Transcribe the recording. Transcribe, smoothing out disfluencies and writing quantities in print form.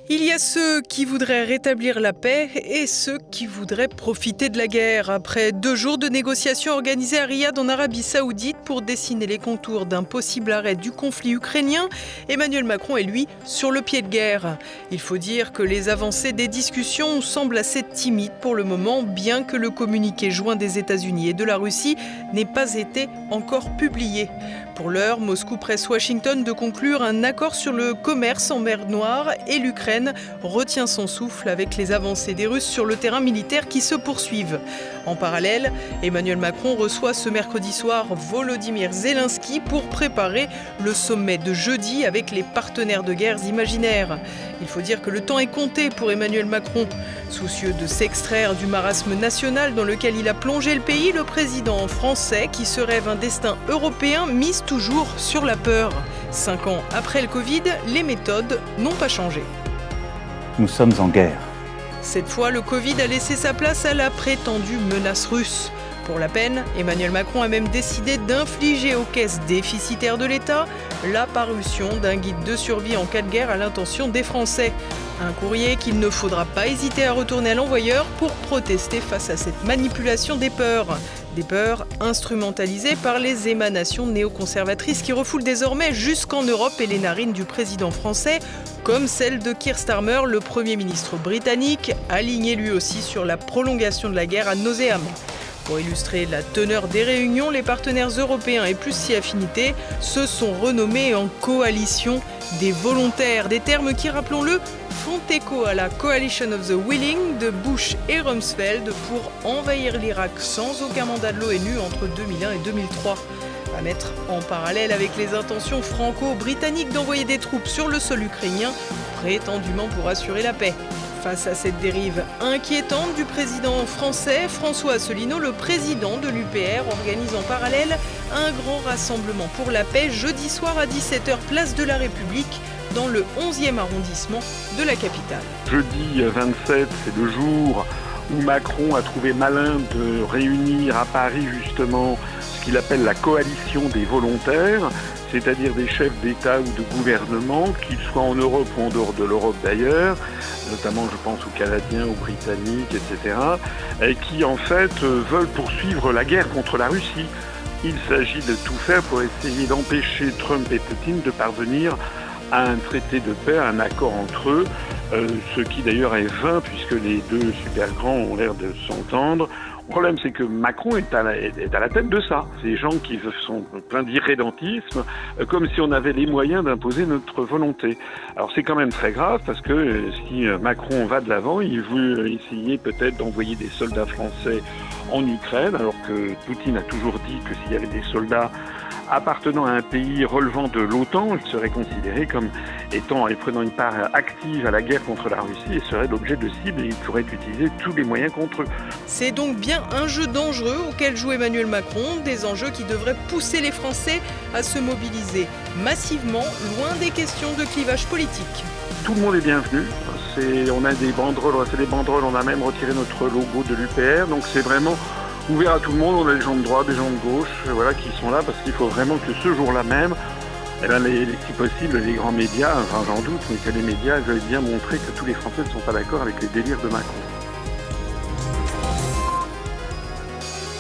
Il y a ceux qui voudraient rétablir la paix et ceux qui voudraient profiter de la guerre. Après 2 jours de négociations organisées à Riyad en Arabie Saoudite pour dessiner les contours d'un possible arrêt du conflit ukrainien, Emmanuel Macron est lui sur le pied de guerre. Il faut dire que les avancées des discussions semblent assez timides pour le moment, bien que le communiqué joint des États-Unis et de la Russie n'ait pas été encore publié. Pour l'heure, Moscou presse Washington de conclure un accord sur le commerce en mer Noire et l'Ukraine retient son souffle avec les avancées des Russes sur le terrain militaire qui se poursuivent. En parallèle, Emmanuel Macron reçoit ce mercredi soir Volodymyr Zelensky pour préparer le sommet de jeudi avec les partenaires de guerre imaginaires. Il faut dire que le temps est compté pour Emmanuel Macron. Soucieux de s'extraire du marasme national dans lequel il a plongé le pays, le président français, qui se rêve un destin européen, mise toujours sur la peur. 5 ans après le Covid, les méthodes n'ont pas changé. Nous sommes en guerre. Cette fois, le Covid a laissé sa place à la prétendue menace russe. Pour la peine, Emmanuel Macron a même décidé d'infliger aux caisses déficitaires de l'État la parution d'un guide de survie en cas de guerre à l'intention des Français. Un courrier qu'il ne faudra pas hésiter à retourner à l'envoyeur pour protester face à cette manipulation des peurs. Des peurs instrumentalisées par les émanations néoconservatrices qui refoulent désormais jusqu'en Europe et les narines du président français, comme celle de Keir Starmer, le Premier ministre britannique, aligné lui aussi sur la prolongation de la guerre ad nauseam. Pour illustrer la teneur des réunions, les partenaires européens et plus si affinités se sont renommés en coalition des volontaires, des termes qui, rappelons-le, font écho à la Coalition of the Willing de Bush et Rumsfeld pour envahir l'Irak sans aucun mandat de l'ONU entre 2001 et 2003. À mettre en parallèle avec les intentions franco-britanniques d'envoyer des troupes sur le sol ukrainien, prétendument pour assurer la paix. Face à cette dérive inquiétante du président français, François Asselineau, le président de l'UPR, organise en parallèle un grand rassemblement pour la paix jeudi soir à 17h, place de la République, dans le 11e arrondissement de la capitale. Jeudi 27, c'est le jour où Macron a trouvé malin de réunir à Paris justement ce qu'il appelle la coalition des volontaires, c'est-à-dire des chefs d'État ou de gouvernement, qu'ils soient en Europe ou en dehors de l'Europe d'ailleurs, notamment je pense aux Canadiens, aux Britanniques, etc., et qui en fait veulent poursuivre la guerre contre la Russie. Il s'agit de tout faire pour essayer d'empêcher Trump et Poutine de parvenir à un traité de paix, à un accord entre eux, ce qui d'ailleurs est vain puisque les deux super grands ont l'air de s'entendre. Le problème, c'est que Macron est à la tête de ça. Ces gens qui sont pleins d'irrédentisme, comme si on avait les moyens d'imposer notre volonté. Alors c'est quand même très grave parce que si Macron va de l'avant, il veut essayer peut-être d'envoyer des soldats français en Ukraine, alors que Poutine a toujours dit que s'il y avait des soldats appartenant à un pays relevant de l'OTAN, il serait considéré comme étant et prenant une part active à la guerre contre la Russie et serait l'objet de cible et il pourrait utiliser tous les moyens contre eux. C'est donc bien un jeu dangereux auquel joue Emmanuel Macron, des enjeux qui devraient pousser les Français à se mobiliser massivement, loin des questions de clivage politique. Tout le monde est bienvenu. On a des banderoles, on a fait des banderoles, on a même retiré notre logo de l'UPR, donc c'est vraiment ouvert à tout le monde. On a des gens de droite, des gens de gauche, voilà, qui sont là parce qu'il faut vraiment que ce jour-là même, si possible, les grands médias, enfin j'en doute, mais que les médias veulent bien montrer que tous les Français ne sont pas d'accord avec les délires de Macron.